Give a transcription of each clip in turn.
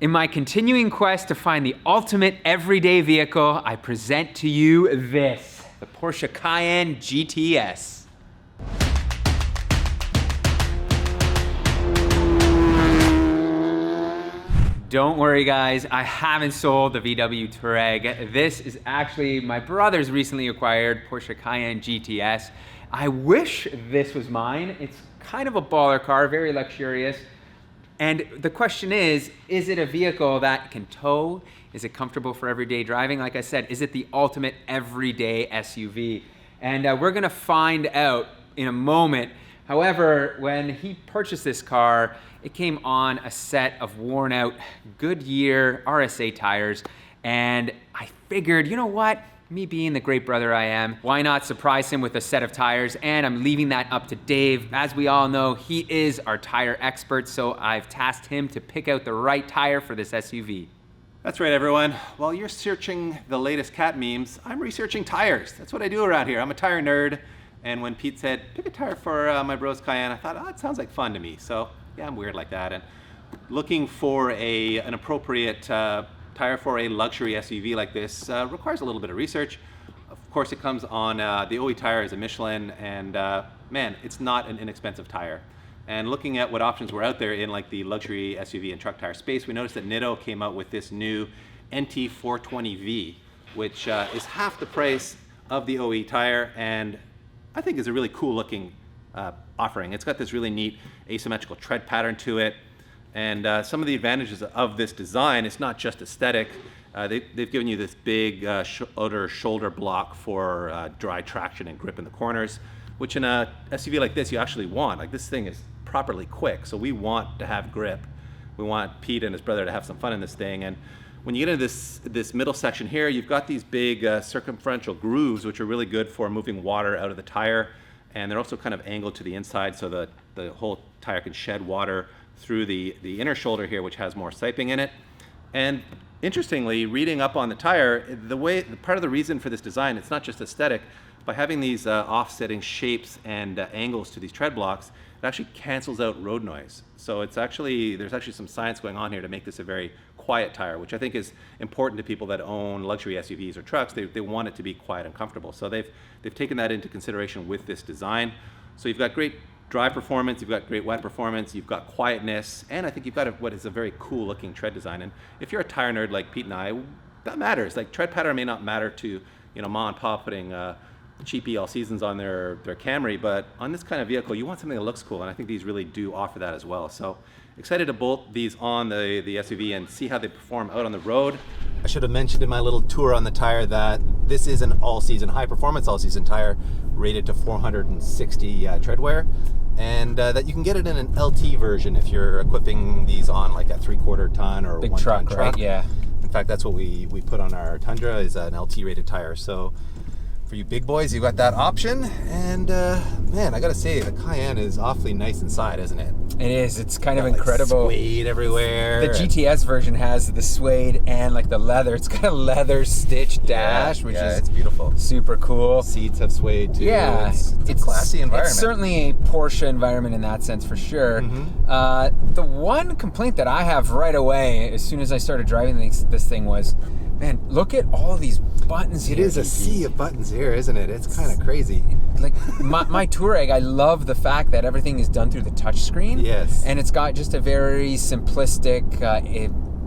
In my continuing quest to find the ultimate everyday vehicle, I present to you this, the Porsche Cayenne GTS. Don't worry guys, I haven't sold the VW Touareg. This is actually my brother's recently acquired Porsche Cayenne GTS. I wish this was mine. It's kind of a baller car, very luxurious. And the question is it a vehicle that can tow? Is it comfortable for everyday driving? Like I said, is it the ultimate everyday SUV? And we're gonna find out in a moment. However, when he purchased this car, it came on a set of worn out Goodyear RSA tires. And I figured, you know what? Me being the great brother I am, why not surprise him with a set of tires? And I'm leaving that up to Dave. As we all know, he is our tire expert, so I've tasked him to pick out the right tire for this SUV. That's right, everyone. While you're searching the latest cat memes, I'm researching tires. That's what I do around here. I'm a tire nerd. And when Pete said, pick a tire for my bro's Cayenne, I thought, oh, it sounds like fun to me. So yeah, I'm weird like that. And looking for an appropriate tire for a luxury SUV like this requires a little bit of research. Of course, it comes on, the OE tire is a Michelin, and man, it's not an inexpensive tire. And looking at what options were out there in like the luxury SUV and truck tire space, we noticed that Nitto came out with this new NT420V, which is half the price of the OE tire, and I think is a really cool looking offering. It's got this really neat asymmetrical tread pattern to it. And some of the advantages of this design, it's not just aesthetic. They've given you this big outer shoulder block for dry traction and grip in the corners, which in a SUV like this you actually want. Like, this thing is properly quick, so we want to have grip. We want Pete and his brother to have some fun in this thing. And when you get into this middle section here, you've got these big circumferential grooves, which are really good for moving water out of the tire. And they're also kind of angled to the inside so that the whole tire can shed water through the inner shoulder here, which has more siping in it. And interestingly, reading up on the tire, part of the reason for this design, it's not just aesthetic. By having these offsetting shapes and angles to these tread blocks, it actually cancels out road noise. So there's actually some science going on here to make this a very quiet tire, which I think is important to people that own luxury SUVs or trucks. They want it to be quiet and comfortable. So they've taken that into consideration with this design. So you've got great dry performance, you've got great wet performance, you've got quietness, and I think you've got what is a very cool looking tread design. And if you're a tire nerd like Pete and I, that matters. Like, tread pattern may not matter to, you know, mom and pop putting cheapy all seasons on their Camry, but on this kind of vehicle, you want something that looks cool, and I think these really do offer that as well. So excited to bolt these on the SUV and see how they perform out on the road. I should have mentioned in my little tour on the tire that this is an all-season, high-performance all-season tire rated to 460 tread wear, and that you can get it in an LT version if you're equipping these on like a 3/4 ton or big 1 ton truck, right? Yeah. In fact, that's what we put on our Tundra, is an LT rated tire. So for you big boys, you've got that option. And man, I gotta say, the Cayenne is awfully nice inside, isn't it? It is. It's kind of incredible. Like suede everywhere. The GTS version has the suede and like the leather. It's got a leather stitched dash, which is it's beautiful. Super cool. Seats have suede too. Yeah, it's a classy environment. It's certainly a Porsche environment in that sense, for sure. Mm-hmm. The one complaint that I have right away, as soon as I started driving this thing, was, man, look at all these buttons here. It is a sea of buttons here, isn't it? It's kind of crazy. Like my Touareg, I love the fact that everything is done through the touch screen. Yes. And it's got just a very simplistic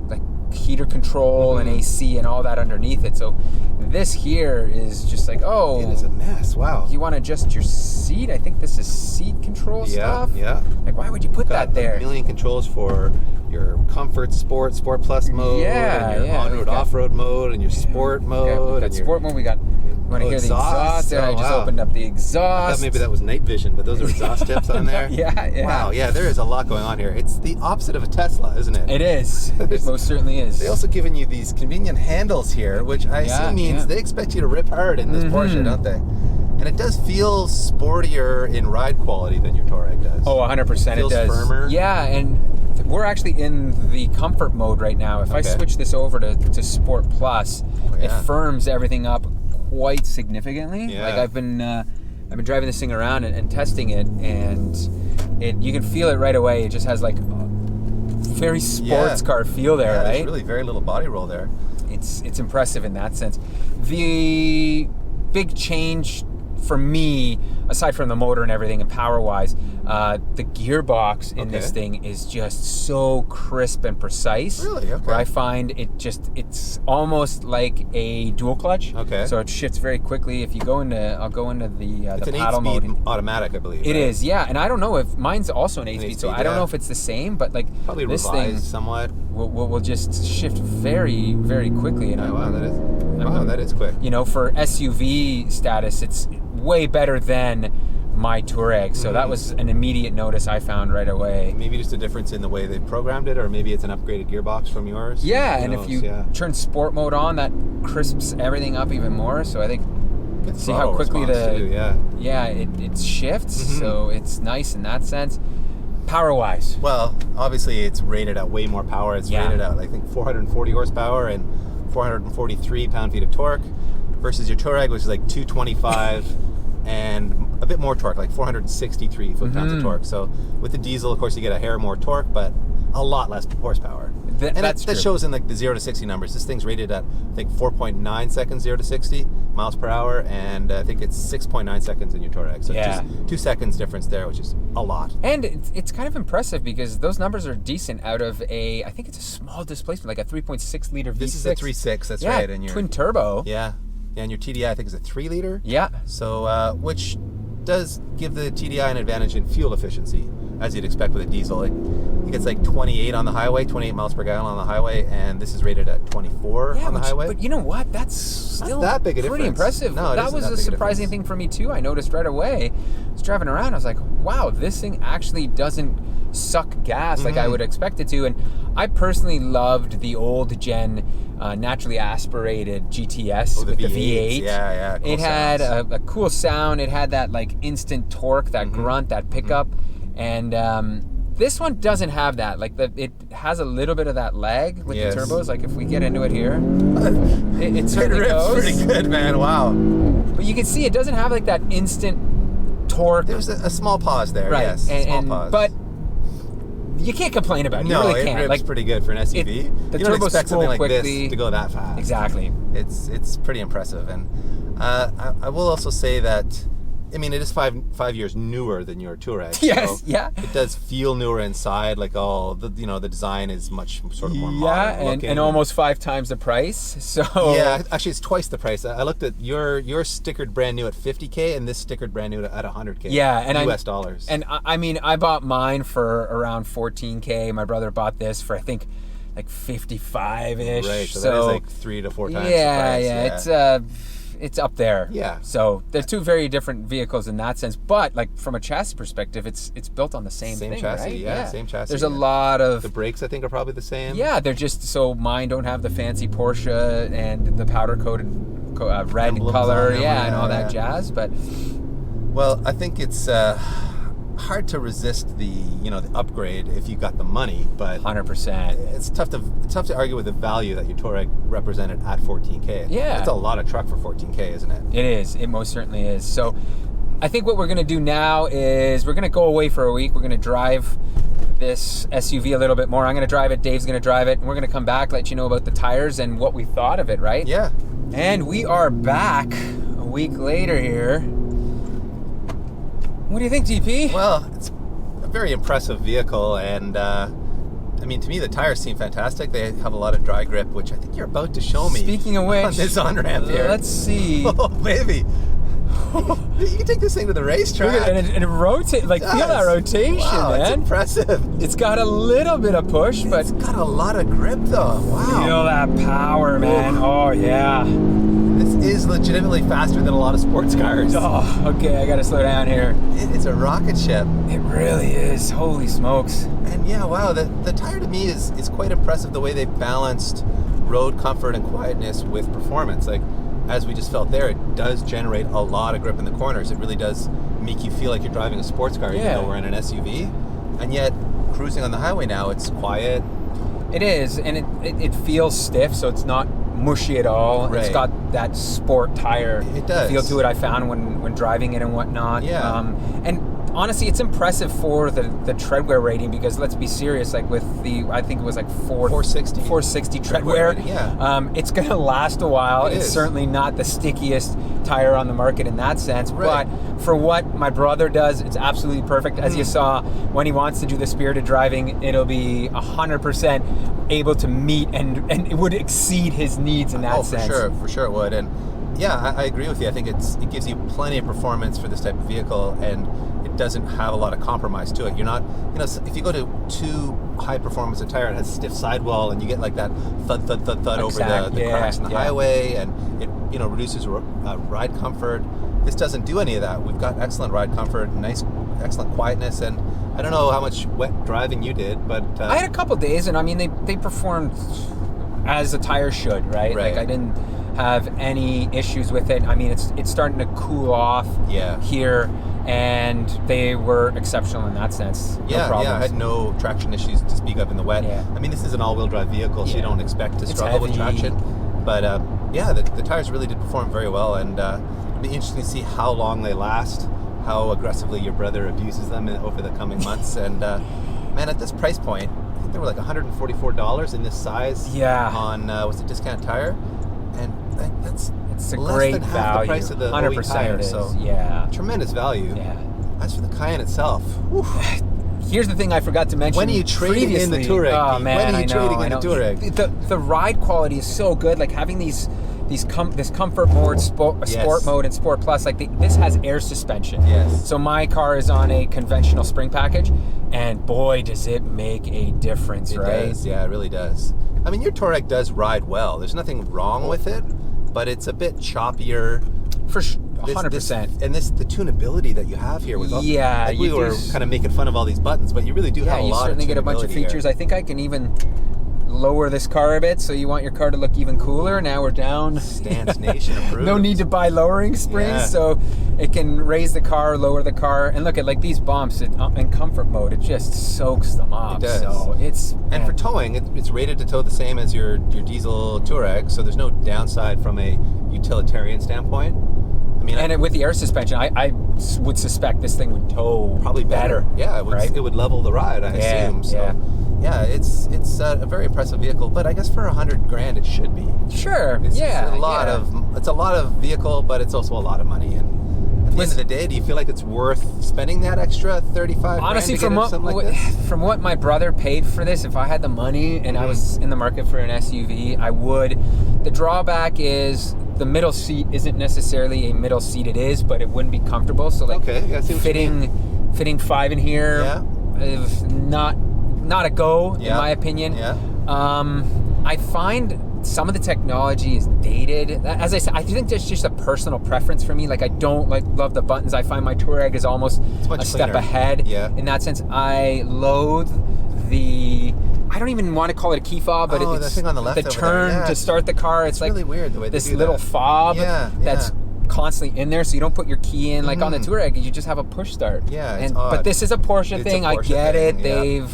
like heater control and AC and all that underneath it. So this here is just like, oh, it is a mess. Wow. You want to adjust your seat? I think this is seat control stuff. Yeah. Like, why would you put that there? A million controls for your comfort, sport plus mode, and your on-road, off-road mode, and your sport mode. We got sport mode. We got. You want to hear the exhaust? And I just opened up the exhaust. I thought maybe that was night vision, but those are exhaust tips on there. Yeah. Wow. Yeah, there is a lot going on here. It's the opposite of a Tesla, isn't it? It is. It most certainly is. They also given you these convenient handles here, which I assume means they expect you to rip hard in this Porsche, don't they? And it does feel sportier in ride quality than your Touareg does. Oh, 100% it does. Feels firmer. Yeah, and we're actually in the comfort mode right now. If I switch this over to Sport Plus, it firms everything up quite significantly. Yeah. Like I've been driving this thing around and testing it, and you can feel it right away. It just has like very sports car feel there, right? There's really very little body roll there. It's impressive in that sense. The big change for me, aside from the motor and everything and power-wise, the gearbox in this thing is just so crisp and precise. Really? Okay. Where I find it's almost like a dual clutch. Okay. So it shifts very quickly. If you go into, I'll go into the It's an paddle 8-speed mode. automatic, I believe. It right? is, yeah. And I don't know if mine's also an 8-speed, so I don't know if it's the same, but like Probably this revised thing somewhat. will just shift very, very quickly. And That is quick. You know, for SUV status, it's way better than my Touareg. So that was an immediate notice I found right away. Maybe just a difference in the way they programmed it, or maybe it's an upgraded gearbox from yours. Yeah, Who and knows? if you turn sport mode on, that crisps everything up even more. So I think Good see how throttle quickly response too, it shifts. So it's nice in that sense. Power wise, Well, obviously it's rated at way more power. It's rated at, I think, 440 horsepower and 443 pound-feet of torque, versus your Touareg, which is like 225 and a bit more torque, like 463 foot-pounds of torque. So with the diesel, of course, you get a hair more torque, but a lot less horsepower. That shows in like the 0 to 60 numbers. This thing's rated at, I think, 4.9 seconds 0 to 60 miles per hour, and I think it's 6.9 seconds in your Touareg. So just 2 seconds difference there, which is a lot. And it's kind of impressive because those numbers are decent out of I think it's a small displacement, like a 3.6 liter V6. This is a 3.6, that's right. And your twin turbo. Yeah, and your TDI, I think, is a 3 liter. Yeah. So, which does give the TDI an advantage in fuel efficiency, as you'd expect with a diesel. It gets like 28 on the highway, 28 miles per gallon on the highway, and this is rated at 24 on the highway. But you know what? That's still that big a pretty difference. impressive. No, that was a surprising thing for me too. I noticed right away. I was driving around. I was like, wow, this thing actually doesn't suck gas like I would expect it to. And I personally loved the old gen naturally aspirated GTS with the V8. Yeah, cool it had a cool sound. It had that like instant torque, that grunt, that pickup, and this one doesn't have that. Like it has a little bit of that lag with the turbos. Like if we get into it here, it certainly goes pretty good, man. Wow. But you can see it doesn't have like that instant torque. There's a small pause there. Right. Yes, small pause. But you can't complain about it. No, you really can't. It rips pretty good for an SUV. The you don't turbos expect something like quickly. this to go that fast. Exactly. It's pretty impressive, and I will also say that, I mean, it is five years newer than your Touareg. Yes, so yeah. It does feel newer inside. Like all the the design is much sort of more modern looking. and almost 5 times the price. So yeah, actually it's twice the price. I looked at your stickered brand new at $50K, and this stickered brand new at $100K. Yeah, and US dollars. And I mean, I bought mine for around $14K. My brother bought this for I think like 55-ish. Right, so that is like 3 to 4 times the price. Yeah, it's up there. Yeah. So they're two very different vehicles in that sense, but like from a chassis perspective, it's built on the same thing, chassis, right? yeah, same chassis. There's a lot of the brakes, I think, are probably the same. Yeah, they're just so mine don't have the fancy Porsche and the powder coated red Emblems color, on them, and all that jazz. But well, I think it's hard to resist the the upgrade if you got the money, but 100%. it's tough to argue with the value that your Touareg represented at 14K. Yeah, it's a lot of truck for 14K, isn't it? It is. It most certainly is. So I think what we're going to do now is we're going to go away for a week. We're going to drive this SUV a little bit more. I'm going to drive it. Dave's going to drive it. And we're going to come back, let you know about the tires and what we thought of it, right? Yeah. And we are back a week later here. What do you think, DP? Well, it's a very impressive vehicle, and I mean, to me, the tires seem fantastic. They have a lot of dry grip, which I think you're about to show me. Speaking of which, on this on-ramp here. Let's see. Oh, baby. You can take this thing to the racetrack. Look at it, and it rotates. Like, feel that rotation, wow, man. It's impressive. It's got a little bit of push, but it's got a lot of grip, though. Wow. Feel that power, man. Oh, yeah. This is legitimately faster than a lot of sports cars. Oh, okay, I gotta slow down here. It's a rocket ship. It really is. Holy smokes. And yeah, wow, the tire to me is quite impressive, the way they balanced road comfort and quietness with performance. Like, as we just felt there, it does generate a lot of grip in the corners. It really does make you feel like you're driving a sports car, even though we're in an SUV. And yet, cruising on the highway now, it's quiet. It is, and it feels stiff, so it's not mushy at all. Right. It's got that sport tire It does. feel to it, I found when driving it and whatnot. Yeah. And honestly, it's impressive for the treadwear rating, because let's be serious, like with the, I think it was like 460 treadwear. Rating, yeah. It's gonna last a while. It It's is. certainly not the stickiest tire on the market in that sense, Right. but for what my brother does, it's absolutely perfect. As you saw, when he wants to do the spirited driving, it'll be 100% able to meet and it would exceed his needs in that sense. For sure it would. And yeah, I agree with you. I think it gives you plenty of performance for this type of vehicle, and it doesn't have a lot of compromise to it. You're not, if you go to too high performance a tire, it has a stiff sidewall, and you get like that thud over the cracks in the highway, and it reduces ride comfort. This doesn't do any of that. We've got excellent ride comfort, excellent quietness, and I don't know how much wet driving you did, but I had a couple days, and I mean they performed as a tire should, right? Like I didn't have any issues with it. I mean, it's starting to cool off here, and they were exceptional in that sense. No problems. I had no traction issues to speak of in the wet. Yeah. I mean, this is an all-wheel drive vehicle, so you don't expect to struggle with traction. But the tires really did perform very well, and it'll be interesting to see how long they last, how aggressively your brother abuses them over the coming months. And man, at this price point, I think they were like $144 in this size on was it Discount Tire, and it's a less great than half value. the price of the 100% OE tire, it is. so tremendous value. Yeah. As for the Cayenne itself, here's the thing I forgot to mention. when are you trading in the Touareg? Oh man, when are you trading in the Touareg? The ride quality is so good. Like having this comfort mode, sport mode, and sport plus. Like this has air suspension. Yes. So my car is on a conventional spring package, and boy, does it make a difference, right? It does. Yeah, it really does. I mean, your Touareg does ride well. There's nothing wrong with it, but it's a bit choppier. For 100%. And the tunability that you have here with we were kind of making fun of all these buttons, but you really do have a lot of tunability. You certainly get a bunch of features. I think I can even lower this car a bit, so you want your car to look even cooler. Now we're down. Stance Nation approved. No need to buy lowering springs, so it can raise the car, lower the car, and look at like these bumps in comfort mode. It just soaks them up. It does. So and for towing, it's rated to tow the same as your diesel Touareg, so there's no downside from a utilitarian standpoint. I mean, and with the air suspension, I would suspect this thing would tow probably better. Yeah, it would level the ride, I assume. So yeah, it's a very impressive vehicle, but I guess for $100,000 it should be. Sure. It's a lot of vehicle, but it's also a lot of money. And at the end of the day, do you feel like it's worth spending that extra $35,000? Honestly, like from what my brother paid for this, if I had the money and I was in the market for an SUV, I would. The drawback is the middle seat isn't necessarily a middle seat. It is, but it wouldn't be comfortable. So like fitting 5 in here is not a go in my opinion. I find some of the technology is dated. As I said, I think that's just a personal preference for me. Like I don't love the buttons. I find my Touareg is almost a step ahead in that sense. I loathe I don't even want to call it a key fob, but it's thing on the left the turn to start the car. It's like really weird the way this little fob that's constantly in there, so you don't put your key in. Like on the Touareg, you just have a push start. Yeah, it's odd. But this is a Porsche thing. I get it. They've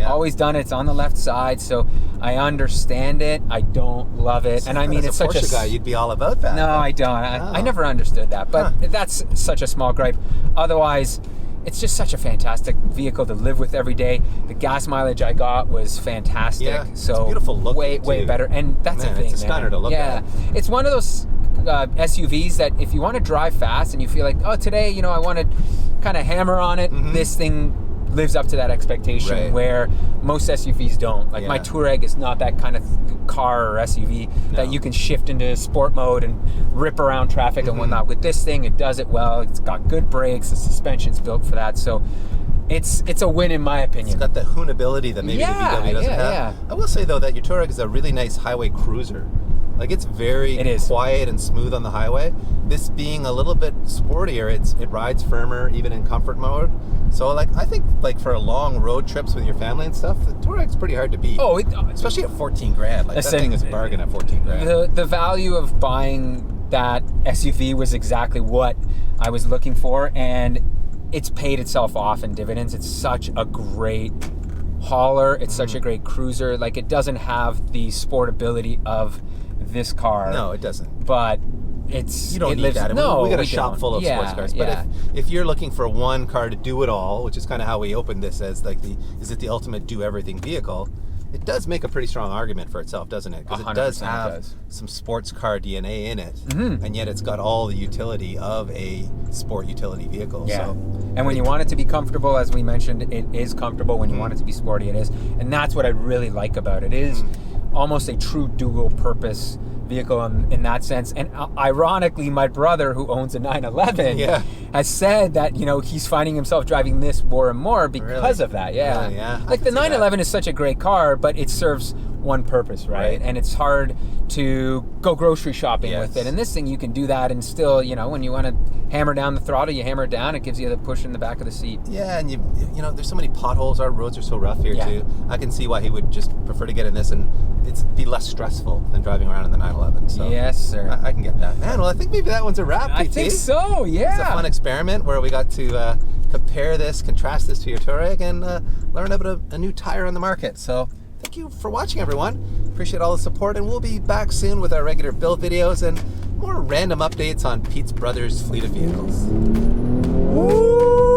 always done it. It's on the left side, so I understand it. I don't love it, and I mean, it's such a Porsche guy. You'd be all about that. No, I don't. I never understood that, but that's such a small gripe. Otherwise, it's just such a fantastic vehicle to live with every day. The gas mileage I got was fantastic. Yeah, so it's a beautiful look. Way better. And that's the thing, it's a stunner to look at. It's one of those SUVs that if you want to drive fast and you feel like, oh, today, I want to kind of hammer on it, this thing lives up to that expectation where most SUVs don't. Like my Touareg is not that kind of car or SUV that you can shift into sport mode and rip around traffic and whatnot. With this thing, it does it well. It's got good brakes. The suspension's built for that. So it's a win in my opinion. It's got the hoonability that maybe the VW doesn't have. Yeah. I will say though that your Touareg is a really nice highway cruiser. Like it's very quiet and smooth on the highway. This being a little bit sportier, it rides firmer even in comfort mode. So like I think like for long road trips with your family and stuff, the Touareg's pretty hard to beat. Oh, especially at $14,000. Like that thing is a bargain at $14,000. The value of buying that SUV was exactly what I was looking for, and it's paid itself off in dividends. It's such a great hauler. It's such a great cruiser. Like it doesn't have the sportability of this car. No, it doesn't. But it's You don't it need lives, that. No, we got a we shop don't. full of Yeah, sports cars. yeah. But if you're looking for one car to do it all, which is kind of how we opened this as like is it the ultimate do everything vehicle? It does make a pretty strong argument for itself, doesn't it? Because it does 100% have does. some sports car DNA in it, and yet it's got all the utility of a sport utility vehicle. Yeah. So, And when you want it to be comfortable, as we mentioned, it is comfortable. When you want it to be sporty, it is. And that's what I really like about it. It is almost a true dual purpose vehicle in that sense. And ironically, my brother, who owns a 911, Yeah. has said that, you know, he's finding himself driving this more and more because of that. Yeah. Really? Yeah. I Like can the see that. 911 is such a great car, but it serves one purpose, right? And it's hard to go grocery shopping with it. And this thing, you can do that and still, you know, when you want to hammer down the throttle, you hammer it down. It gives you the push in the back of the seat. Yeah, and you know, there's so many potholes. Our roads are so rough here too. I can see why he would just prefer to get in this, and it's be less stressful than driving around in the 911. So Yes, sir. I can get that. Man, well, I think maybe that one's a wrap. I PT. think so, yeah. It's a fun experiment where we got to compare this, contrast this to your Touareg, and learn about a new tire on the market. So thank you for watching, everyone. Appreciate all the support, and we'll be back soon with our regular build videos and more random updates on Pete's brother's fleet of vehicles. Woo!